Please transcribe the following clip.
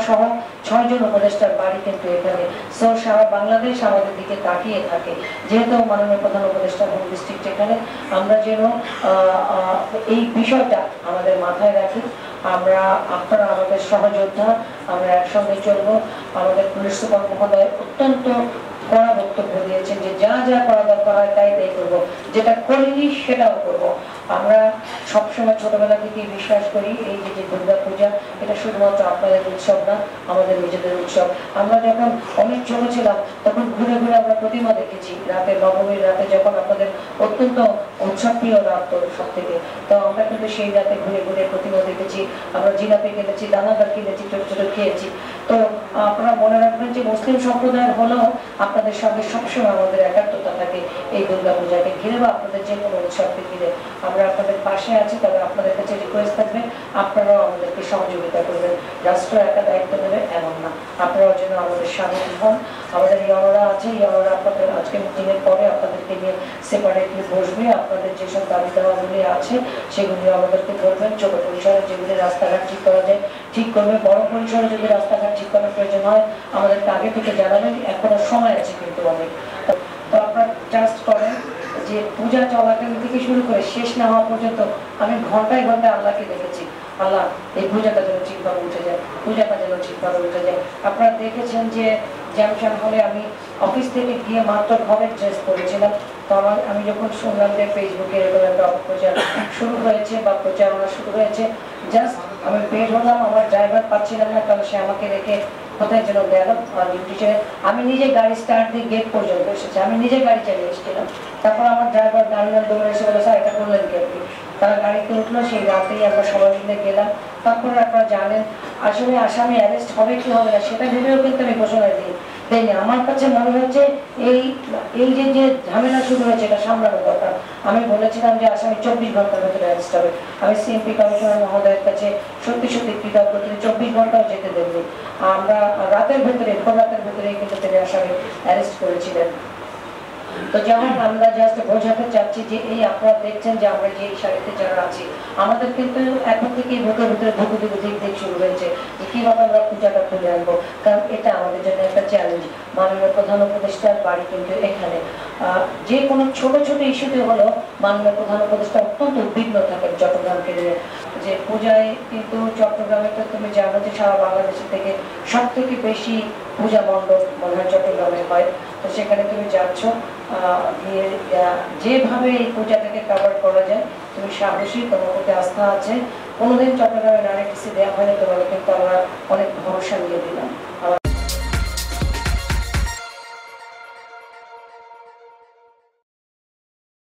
সহ 6 জন উপদেষ্টার বাড়ি কিন্তু এখানে। সো সারা বাংলাদেশ আমাদের দিকে তাকিয়ে থাকে, যেহেতু মাননীয় প্রধান উপদেষ্টা হোম ডিস্ট্রিক্ট এখানে। আমরা যেন এই বিষয়টা আমাদের মাথায় রাখি। আপনারা আমাদের সহযোদ্ধা, আমরা একসঙ্গে চলবো। আমাদের পুলিশ সুপার মহোদয় অত্যন্ত কড়া বক্তব্য দিয়েছেন যে যা যা করা দরকার হয় তাই করবো, যেটা করিনি সেটাও করবো। আমরা সবসময় ছোটবেলা থেকে বিশ্বাস করি এই যে দুর্গা পূজা, এটা শুধুমাত্র আপনাদের উৎসব না, আমাদের নিজেদের উৎসব। আমরা যখন অনেক ছোট ছিলাম তখন ঘুরে ঘুরে আমরা প্রতিমা দেখেছি রাতে, নবমীর রাতে, যখন আপনাদের অত্যন্ত উৎসবপ্রিয় রাত তো সব থেকে। তো আমরা কিন্তু সেই রাতে ঘুরে ঘুরে প্রতিমা দেখেছি, আমরা জিলাপি কিনেছি, দানাদার কিনেছি, ছোট ছোট খেয়েছি। তো আপনারা মনে রাখবেন যে মুসলিম সম্প্রদায়ের হলেও আপনাদের সঙ্গে সবসময় আমাদের একাত্মতা থাকে এই দুর্গা পূজাকে ঘিরে বা আপনাদের যে কোনো উৎসবকে ঘিরে। আমরা আপনাদের পাশে আছি, তবে আপনাদের কাছে রিকোয়েস্ট থাকবে আপনারাও আমাদেরকে সহযোগিতা করবেন। রাষ্ট্র একা দায়িত্ব নেবে এমন না, আপনারাও যেন আমাদের সামিল হন। আমাদের ইয়নরা আছে, ইয়নরা আপনাদের আজকে মিটিংয়ের পরে আপনাদেরকে নিয়ে সেপারেটলি বসবে। আপনাদের যেসব দাবি দাওয়াগুলি আছে সেগুলি আমাদেরকে বলবেন। ছোট পরিসরে যেগুলি রাস্তাঘাট ঠিক করা যায় ঠিক করবে, বড় পরিসরে যদি রাস্তাঘাট ঠিক করার প্রয়োজন হয় আমাদেরকে আগে থেকে জানাবেন, এখনো সময় আছে কিন্তু অনেক। তো আপনারা ট্রাস্ট করেন যে পূজা চলাকালীন থেকে শুরু করে শেষ না হওয়া পর্যন্ত আমি ঘন্টায় ঘন্টায় আল্লাহকে দেখেছি, আল্লাহ এই পূজাটা যেন ঠিকভাবে উঠে যায়, পূজাটা যেন ঠিকভাবে উঠে যায়। আপনারা দেখেছেন যে জ্যামশান হলে আমি অফিস থেকে গিয়ে মাত্র ঘরের ড্রেস পরেছিলাম। তো আমি যখন শুনলাম যে ফেসবুকে এরকম একটা অপপ্রচার শুরু হয়েছে বা প্রচারণা শুরু হয়েছে, জাস্ট আমি বের হলাম, আমার ড্রাইভার পাচ্ছিলাম না, কারণ সে আমাকে রেখে কোথায় যেন গেল ডিউটি ছেড়ে। আমি নিজে গাড়ি স্টার্ট দিয়ে গেট পর্যন্ত এসেছি, আমি নিজে গাড়ি চালিয়ে এসেছিলাম। তারপর আমার ড্রাইভার গাড়ি দৌড়ে এসে বলে, স্যার এটা করলেন কি আপনি? তারা গাড়িতে উঠলো, সেই রাতেই আমরা সবাই মিলে গেলাম। তারপরে আপনারা জানেন আসলে আসামি অ্যারেস্ট হবে কি হবে না সেটা ভেবেও কিন্তু আমি ঘোষণা দিই। আমার কাছে মনে হচ্ছে এই যে ঝামেলা শুরু হয়েছে এটা সামলানো দরকার। আমি বলেছিলাম যে আসামি 24 ঘন্টার ভেতরে অ্যারেস্ট হবে। আমি সিএমপি কমিশনার মহোদয়ের কাছে সত্যি সত্যি কৃতজ্ঞ, তিনি 24 ঘন্টাও যেতে দেননি। আমরা রাতের ভেতরে, ভোর রাতের ভেতরেই কিন্তু তিনি আসামি অ্যারেস্ট করেছিলেন। তো যেমন আমরা জাস্ট বোঝাতে চাচ্ছি যে এই আপনারা দেখছেন যে আমরা যে সারিতে যারা আছি আমাদের কিন্তু এখন থেকেই ভোটের ভিতরে দিক শুরু হয়েছে যে কিভাবে আমরা পূজাটা খুলে আনবো, কারণ এটা আমাদের জন্য একটা চ্যালেঞ্জ। মাননীয় প্রধান উপদেষ্টার বাড়ি কিন্তু এখানে। যে কোনো ছোট ছোট ইস্যুতে হলো মাননীয় প্রধান উপদেষ্টা অত্যন্ত উদ্বিগ্ন থাকেন চট্টগ্রামকে নিয়ে। যে পূজায় কিন্তু চট্টগ্রামে তো তুমি জানো যে সারা বাংলাদেশের থেকে সব থেকে বেশি পূজা মণ্ডপ মনে হয় চট্টগ্রামে হয়। তো সেখানে তুমি যাচ্ছ, যেভাবে এই পূজাটাকে কভার করা যায় তুমি সাহসী, তোমার প্রতি আস্থা আছে। কোনোদিন চট্টগ্রামে নারী দেওয়া হয়নি, তোমাকে কিন্তু আমরা অনেক ভরসা নিয়ে দিলাম।